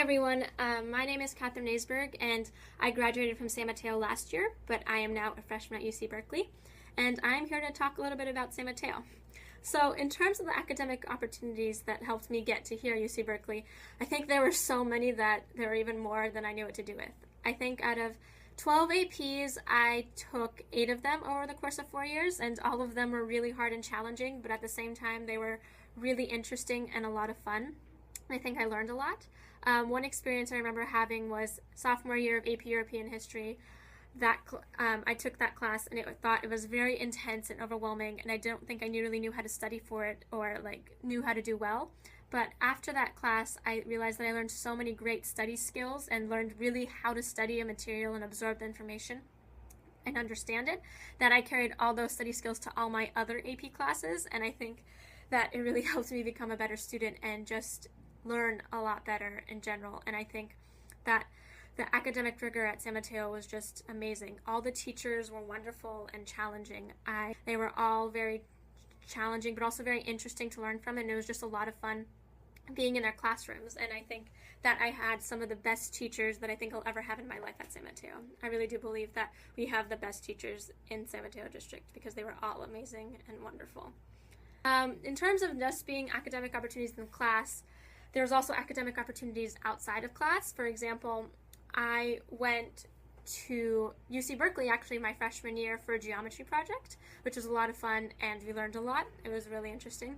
everyone, my name is Catherine Naisberg and I graduated from San Mateo last year, but I am now a freshman at UC Berkeley, and I'm here to talk a little bit about San Mateo. So in terms of the academic opportunities that helped me get to here at UC Berkeley, I think there were so many that there were even more than I knew what to do with. I think out of 12 APs, I took 8 of them over the course of 4 years, and all of them were really hard and challenging, but at the same time they were really interesting and a lot of fun. I think I learned a lot. One experience I remember having was sophomore year of AP European History. I took that class and thought it was very intense and overwhelming, and I don't think I really knew how to study for it or knew how to do well. But after that class, I realized that I learned so many great study skills and learned really how to study a material and absorb the information and understand it, that I carried all those study skills to all my other AP classes, and I think that it really helped me become a better student and just learn a lot better in general. And I think that the academic rigor at San Mateo was just amazing. All the teachers were wonderful and challenging. They were all very challenging but also very interesting to learn from, and it was just a lot of fun being in their classrooms. And I think that I had some of the best teachers that I think I'll ever have in my life at San Mateo. I really do believe that we have the best teachers in San Mateo District because they were all amazing and wonderful. In terms of just being academic opportunities in class, there's also academic opportunities outside of class. For example, I went to UC Berkeley actually my freshman year for a geometry project, which was a lot of fun and we learned a lot. It was really interesting.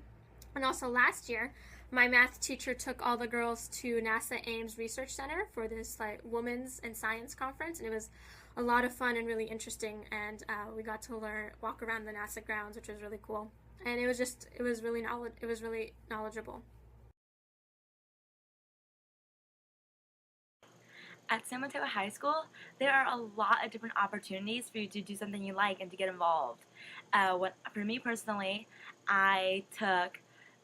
And also last year, my math teacher took all the girls to NASA Ames Research Center for this women's and science conference, and it was a lot of fun and really interesting, and we got to walk around the NASA grounds, which was really cool. And it was really knowledgeable. At San Mateo High School, there are a lot of different opportunities for you to do something you like and to get involved. For me personally, I took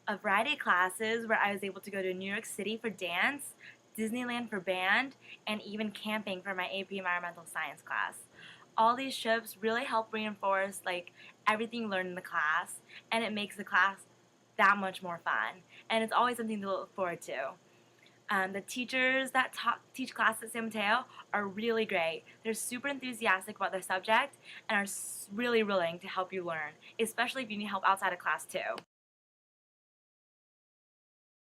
a variety of classes where I was able to go to New York City for dance, Disneyland for band, and even camping for my AP Environmental Science class. All these trips really help reinforce everything you learned in the class, and it makes the class that much more fun. And it's always something to look forward to. The teachers that teach classes at San Mateo are really great. They're super enthusiastic about their subject and are really willing to help you learn, especially if you need help outside of class too.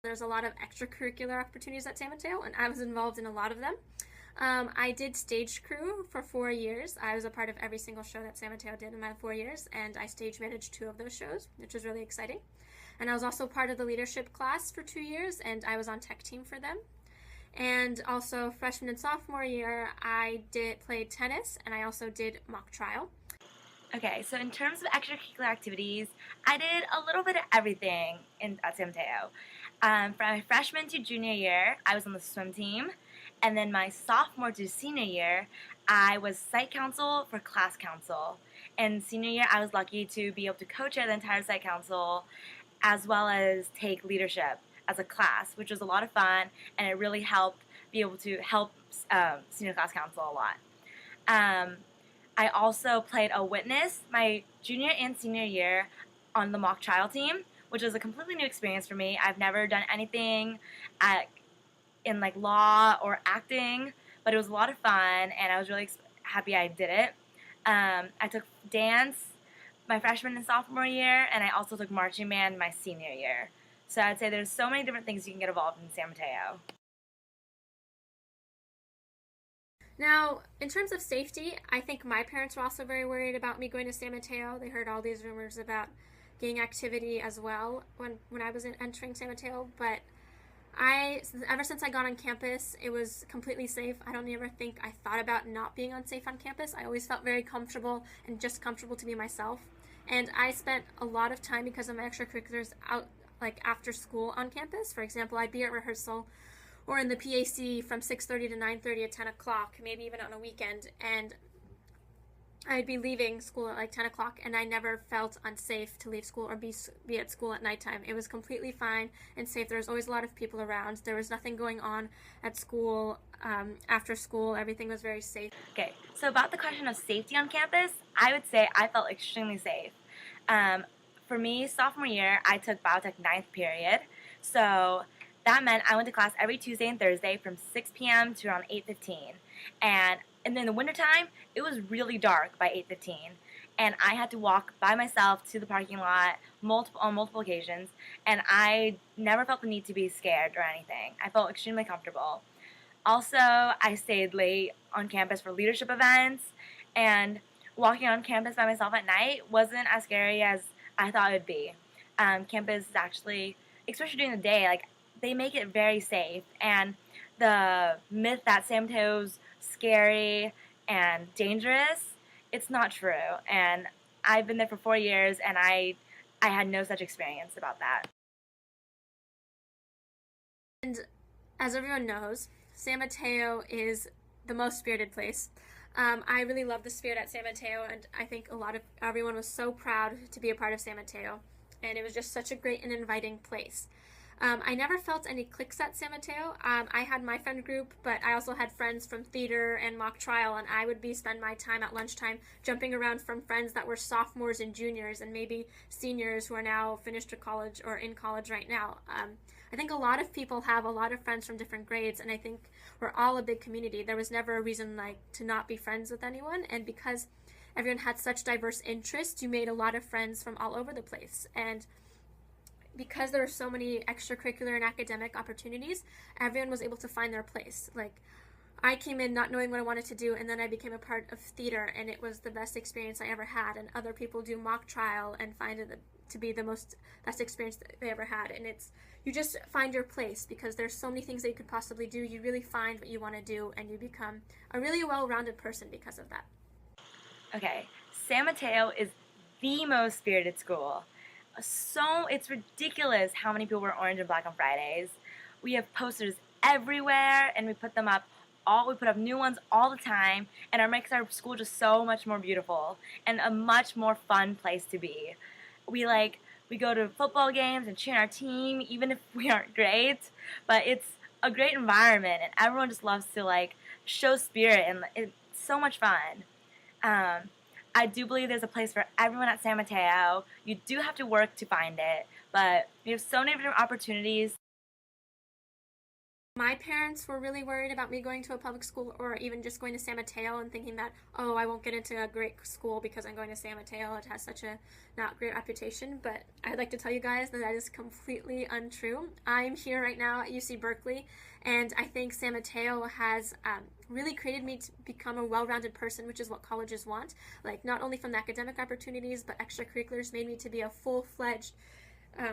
There's a lot of extracurricular opportunities at San Mateo, and I was involved in a lot of them. I did stage crew for 4 years. I was a part of every single show that San Mateo did in my 4 years, and I stage managed 2 of those shows, which was really exciting. And I was also part of the leadership class for 2 years, and I was on tech team for them. And also freshman and sophomore year, I played tennis, and I also did mock trial. Okay, so in terms of extracurricular activities, I did a little bit of everything at San Mateo. From my freshman to junior year, I was on the swim team, and then my sophomore to senior year, I was site council for class council. And senior year, I was lucky to be able to co-chair the entire site council, as well as take leadership as a class, which was a lot of fun, and it really helped be able to help senior class council a lot. I also played a witness my junior and senior year on the mock trial team, which was a completely new experience for me. I've never done anything in law or acting, but it was a lot of fun, and I was really happy I did it. I took dance my freshman and sophomore year, and I also took marching band my senior year. So I'd say there's so many different things you can get involved in San Mateo. Now, in terms of safety, I think my parents were also very worried about me going to San Mateo. They heard all these rumors about gang activity as well when I was entering San Mateo, but ever since I got on campus, it was completely safe. I don't ever think I thought about not being unsafe on campus. I always felt very comfortable and just comfortable to be myself. And I spent a lot of time because of my extracurriculars out after school on campus. For example, I'd be at rehearsal or in the PAC from 6:30 to 9:30 at 10 o'clock, maybe even on a weekend, and I'd be leaving school at 10 o'clock, and I never felt unsafe to leave school or be at school at nighttime. It was completely fine and safe. There was always a lot of people around. There was nothing going on at school. After school, everything was very safe. Okay, so about the question of safety on campus, I would say I felt extremely safe. For me, sophomore year, I took biotech 9th period, so that meant I went to class every Tuesday and Thursday from 6 p.m. to around 8:15. And in the wintertime, it was really dark by 8:15. And I had to walk by myself to the parking lot on multiple occasions. And I never felt the need to be scared or anything. I felt extremely comfortable. Also, I stayed late on campus for leadership events. And walking on campus by myself at night wasn't as scary as I thought it would be. Campus is actually, especially during the day, like, they make it very safe. And the myth that San Mateo's scary and dangerous, it's not true. And I've been there for 4 years, and I had no such experience about that. And as everyone knows, San Mateo is the most spirited place. I really love the spirit at San Mateo, and I think everyone was so proud to be a part of San Mateo, and it was just such a great and inviting place. I never felt any cliques at San Mateo. I had my friend group, but I also had friends from theater and mock trial, and I would spend my time at lunchtime jumping around from friends that were sophomores and juniors and maybe seniors who are now finished to college or in college right now. I think a lot of people have a lot of friends from different grades, and I think we're all a big community. There was never a reason to not be friends with anyone, and because everyone had such diverse interests, you made a lot of friends from all over the place. And because there were so many extracurricular and academic opportunities, everyone was able to find their place. Like, I came in not knowing what I wanted to do, and then I became a part of theater, and it was the best experience I ever had. And other people do mock trial and find it to be the best experience that they ever had. And you just find your place because there's so many things that you could possibly do. You really find what you want to do, and you become a really well-rounded person because of that. Okay, San Mateo is the most spirited school. So it's ridiculous how many people wear orange and black on Fridays. We have posters everywhere, and we put up new ones all the time, and it makes our school just so much more beautiful and a much more fun place to be. We go to football games and cheer on our team, even if we aren't great, but it's a great environment, and everyone just loves to show spirit, and it's so much fun. I do believe there's a place for everyone at San Mateo. You do have to work to find it, but we have so many different opportunities. My parents were really worried about me going to a public school or even just going to San Mateo and thinking that, oh, I won't get into a great school because I'm going to San Mateo. It has such a not great reputation. But I'd like to tell you guys that is completely untrue. I'm here right now at UC Berkeley, and I think San Mateo has really created me to become a well-rounded person, which is what colleges want. Like, not only from the academic opportunities, but extracurriculars made me to be a full-fledged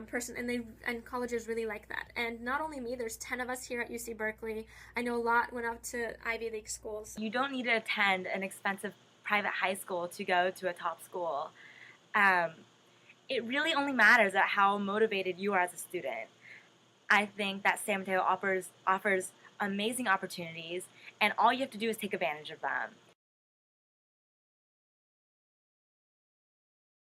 person, and colleges really like that. And not only me, there's 10 of us here at UC Berkeley. I know a lot went out to Ivy League schools. You don't need to attend an expensive private high school to go to a top school. It really only matters at how motivated you are as a student. I think that San Mateo offers amazing opportunities, and all you have to do is take advantage of them.